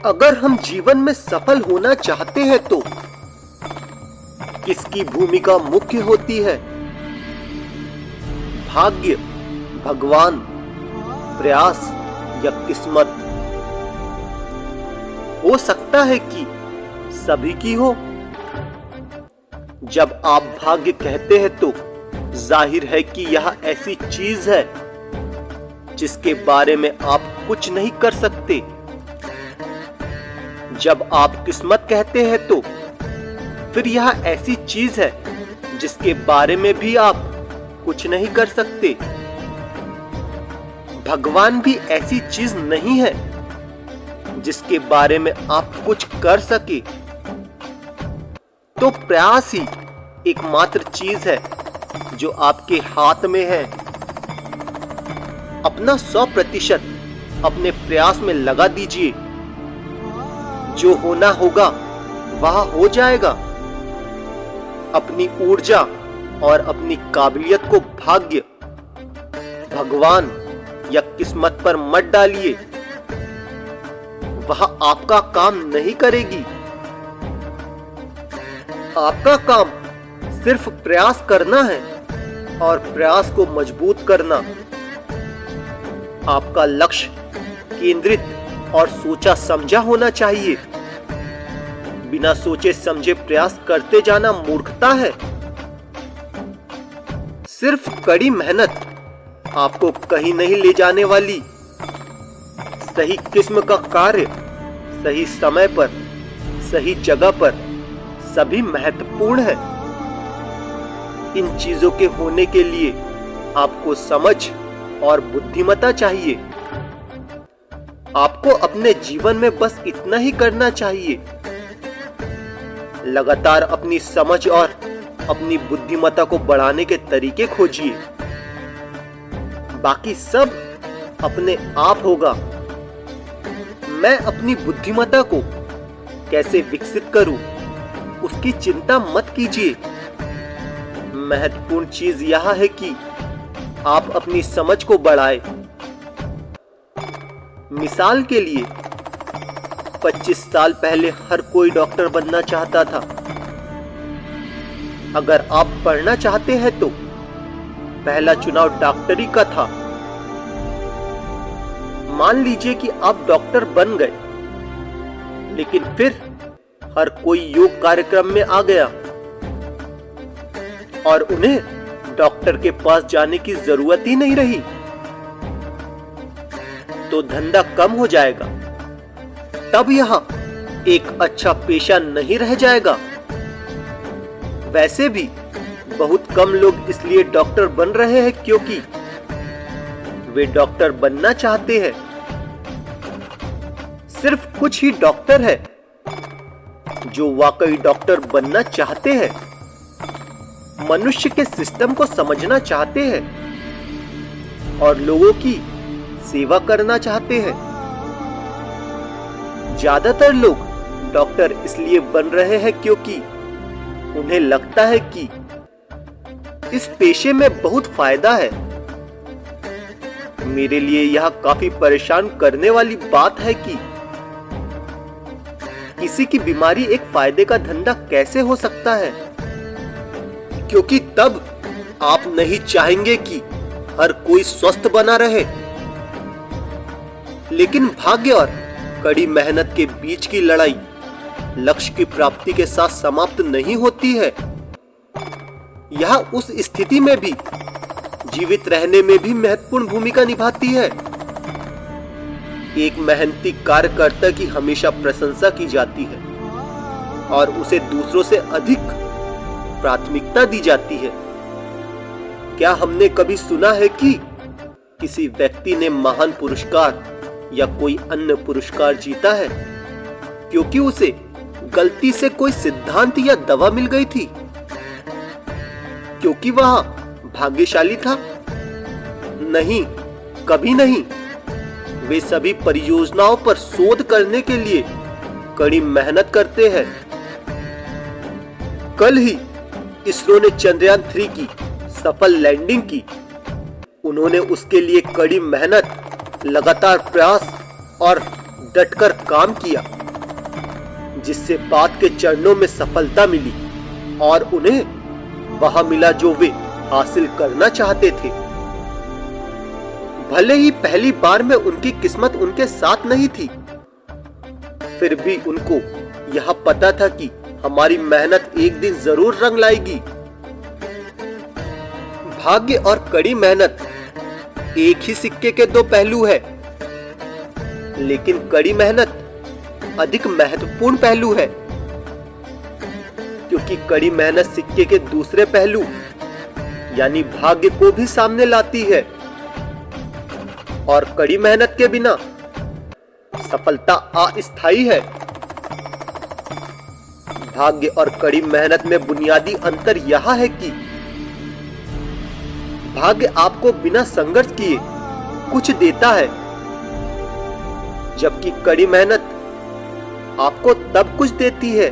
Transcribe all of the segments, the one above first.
अगर हम जीवन में सफल होना चाहते हैं तो किसकी भूमिका मुख्य होती है? भाग्य, भगवान, प्रयास या किस्मत? हो सकता है कि सभी की हो। जब आप भाग्य कहते हैं तो जाहिर है कि यह ऐसी चीज है जिसके बारे में आप कुछ नहीं कर सकते। जब आप किस्मत कहते हैं तो फिर यह ऐसी चीज है जिसके बारे में भी आप कुछ नहीं कर सकते। भगवान भी ऐसी चीज नहीं है जिसके बारे में आप कुछ कर सके। तो प्रयास ही एकमात्र चीज है जो आपके हाथ में है। अपना 100% अपने प्रयास में लगा दीजिए। जो होना होगा वह हो जाएगा। अपनी ऊर्जा और अपनी काबिलियत को भाग्य, भगवान या किस्मत पर मत डालिए। वह आपका काम नहीं करेगी। आपका काम सिर्फ प्रयास करना है और प्रयास को मजबूत करना। आपका लक्ष्य केंद्रित और सोचा समझा होना चाहिए। बिना सोचे समझे प्रयास करते जाना मूर्खता है। सिर्फ कड़ी मेहनत आपको कहीं नहीं ले जाने वाली। सही किस्म का कार्य सही समय पर सही जगह पर सभी महत्वपूर्ण है। इन चीजों के होने के लिए आपको समझ और बुद्धिमत्ता चाहिए। आपको अपने जीवन में बस इतना ही करना चाहिए। लगातार अपनी समझ और अपनी बुद्धिमत्ता को बढ़ाने के तरीके खोजिए। बाकी सब अपने आप होगा। मैं अपनी बुद्धिमत्ता को कैसे विकसित करूं, उसकी चिंता मत कीजिए। महत्वपूर्ण चीज यह है कि आप अपनी समझ को बढ़ाएं। मिसाल के लिए 25 साल पहले हर कोई डॉक्टर बनना चाहता था। अगर आप पढ़ना चाहते हैं तो पहला चुनाव डॉक्टरी का था। मान लीजिए कि आप डॉक्टर बन गए, लेकिन फिर हर कोई योग कार्यक्रम में आ गया और उन्हें डॉक्टर के पास जाने की जरूरत ही नहीं रही। तो धंधा कम हो जाएगा। तब यह एक अच्छा पेशा नहीं रह जाएगा। वैसे भी बहुत कम लोग इसलिए डॉक्टर बन रहे हैं क्योंकि वे डॉक्टर बनना चाहते हैं। सिर्फ कुछ ही डॉक्टर है जो वाकई डॉक्टर बनना चाहते हैं, मनुष्य के सिस्टम को समझना चाहते हैं और लोगों की सेवा करना चाहते हैं। ज्यादातर लोग डॉक्टर इसलिए बन रहे हैं क्योंकि उन्हें लगता है कि इस पेशे में बहुत फायदा है। मेरे लिए यह काफी परेशान करने वाली बात है कि किसी की बीमारी एक फायदे का धंधा कैसे हो सकता है, क्योंकि तब आप नहीं चाहेंगे कि हर कोई स्वस्थ बना रहे। लेकिन भाग्य और कड़ी मेहनत के बीच की लड़ाई लक्ष्य की प्राप्ति के साथ समाप्त नहीं होती है। यह उस स्थिति में भी जीवित रहने में भी महत्वपूर्ण भूमिका निभाती है। एक मेहनती कार्यकर्ता की हमेशा प्रशंसा की जाती है और उसे दूसरों से अधिक प्राथमिकता दी जाती है। क्या हमने कभी सुना है कि किसी व्यक्ति ने महान पुरस्कार या कोई अन्य पुरस्कार जीता है क्योंकि उसे गलती से कोई सिद्धांत या दवा मिल गई थी, क्योंकि वह भाग्यशाली था? नहीं, कभी नहीं। वे सभी परियोजनाओं पर शोध करने के लिए कड़ी मेहनत करते हैं। कल ही इसरो ने चंद्रयान 3 की सफल लैंडिंग की। उन्होंने उसके लिए कड़ी मेहनत, लगातार प्रयास और डटकर काम किया, जिससे बात के चरणों में सफलता मिली और उन्हें वह मिला जो वे हासिल करना चाहते थे। भले ही पहली बार में उनकी किस्मत उनके साथ नहीं थी, फिर भी उनको यह पता था कि हमारी मेहनत एक दिन जरूर रंग लाएगी। भाग्य और कड़ी मेहनत एक ही सिक्के के दो पहलू है, लेकिन कड़ी मेहनत अधिक महत्वपूर्ण पहलू है, क्योंकि कड़ी मेहनत सिक्के के दूसरे पहलू यानी भाग्य को भी सामने लाती है, और कड़ी मेहनत के बिना सफलता अस्थायी है। भाग्य और कड़ी मेहनत में बुनियादी अंतर यह है कि भाग्य आपको बिना संघर्ष किए कुछ देता है, जबकि कड़ी मेहनत आपको तब कुछ देती है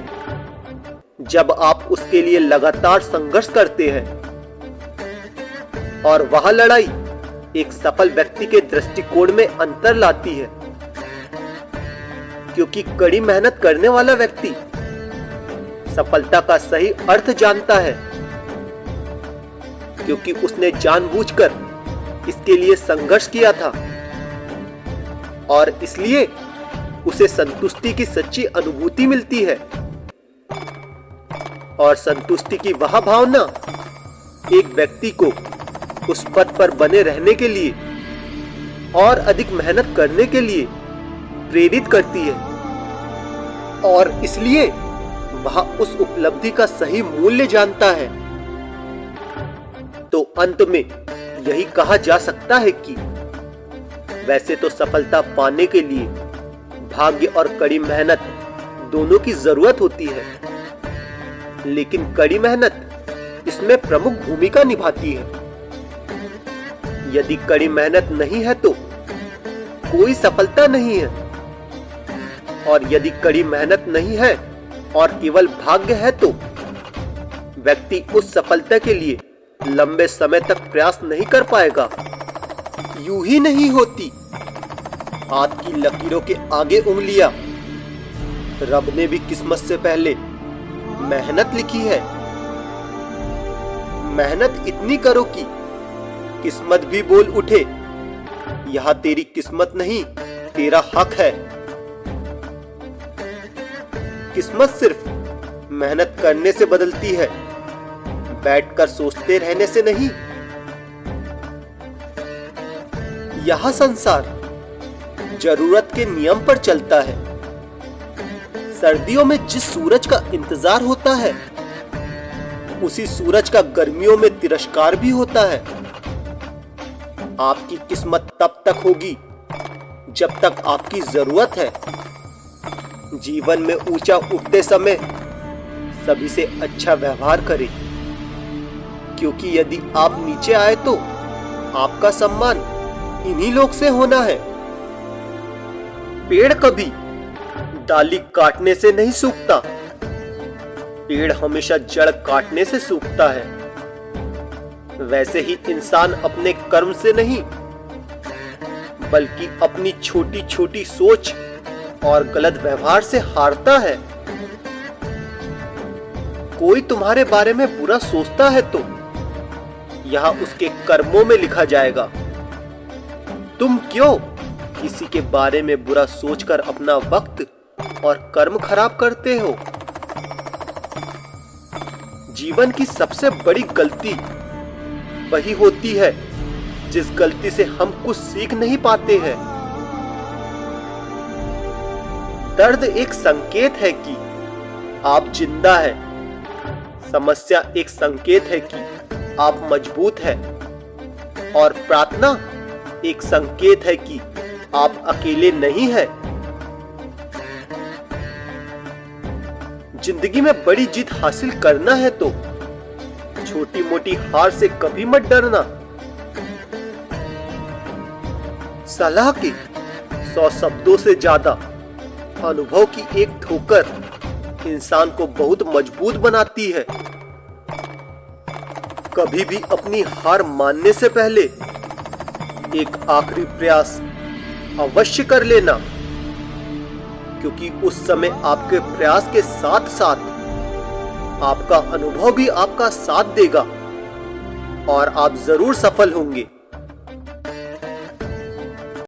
जब आप उसके लिए लगातार संघर्ष करते हैं। और वह लड़ाई एक सफल व्यक्ति के दृष्टिकोण में अंतर लाती है, क्योंकि कड़ी मेहनत करने वाला व्यक्ति सफलता का सही अर्थ जानता है, क्योंकि उसने जानबूझकर इसके लिए संघर्ष किया था और इसलिए उसे संतुष्टि की सच्ची अनुभूति मिलती है। और संतुष्टि की वह भावना एक व्यक्ति को उस पद पर बने रहने के लिए और अधिक मेहनत करने के लिए प्रेरित करती है, और इसलिए वह उस उपलब्धि का सही मूल्य जानता है। तो अंत में यही कहा जा सकता है कि वैसे तो सफलता पाने के लिए भाग्य और कड़ी मेहनत दोनों की जरूरत होती है, लेकिन कड़ी मेहनत इसमें प्रमुख भूमिका निभाती है। यदि कड़ी मेहनत नहीं है तो कोई सफलता नहीं है, और यदि कड़ी मेहनत नहीं है और केवल भाग्य है तो व्यक्ति उस सफलता के लिए लंबे समय तक प्रयास नहीं कर पाएगा। यूं ही नहीं होती हाथ की लकीरों के आगे उंगलियां। रब ने भी किस्मत से पहले मेहनत लिखी है। मेहनत इतनी करो कि किस्मत भी बोल उठे, यह तेरी किस्मत नहीं तेरा हक है। किस्मत सिर्फ मेहनत करने से बदलती है, बैठकर सोचते रहने से नहीं। यह संसार जरूरत के नियम पर चलता है। सर्दियों में जिस सूरज का इंतजार होता है, उसी सूरज का गर्मियों में तिरस्कार भी होता है। आपकी किस्मत तब तक होगी जब तक आपकी जरूरत है। जीवन में ऊंचा उठते समय सभी से अच्छा व्यवहार करें, क्योंकि यदि आप नीचे आए तो आपका सम्मान इन्हीं लोग से होना है। पेड़ कभी डाली काटने से नहीं सूखता, पेड़ हमेशा जड़ काटने से सूखता है। वैसे ही इंसान अपने कर्म से नहीं, बल्कि अपनी छोटी छोटी सोच और गलत व्यवहार से हारता है। कोई तुम्हारे बारे में बुरा सोचता है तो यह उसके कर्मों में लिखा जाएगा। तुम क्यों किसी के बारे में बुरा सोचकर अपना वक्त और कर्म खराब करते हो? जीवन की सबसे बड़ी गलती वही होती है जिस गलती से हम कुछ सीख नहीं पाते हैं। दर्द एक संकेत है कि आप जिंदा हैं। समस्या एक संकेत है कि आप मजबूत हैं, और प्रार्थना एक संकेत है कि आप अकेले नहीं हैं। जिंदगी में बड़ी जीत हासिल करना है तो छोटी मोटी हार से कभी मत डरना। सलाह के 100 शब्दों से ज्यादा अनुभव की एक ठोकर इंसान को बहुत मजबूत बनाती है। कभी भी अपनी हार मानने से पहले एक आखिरी प्रयास अवश्य कर लेना। क्योंकि उस समय आपके प्रयास के साथ साथ आपका अनुभव भी आपका साथ देगा और आप जरूर सफल होंगे।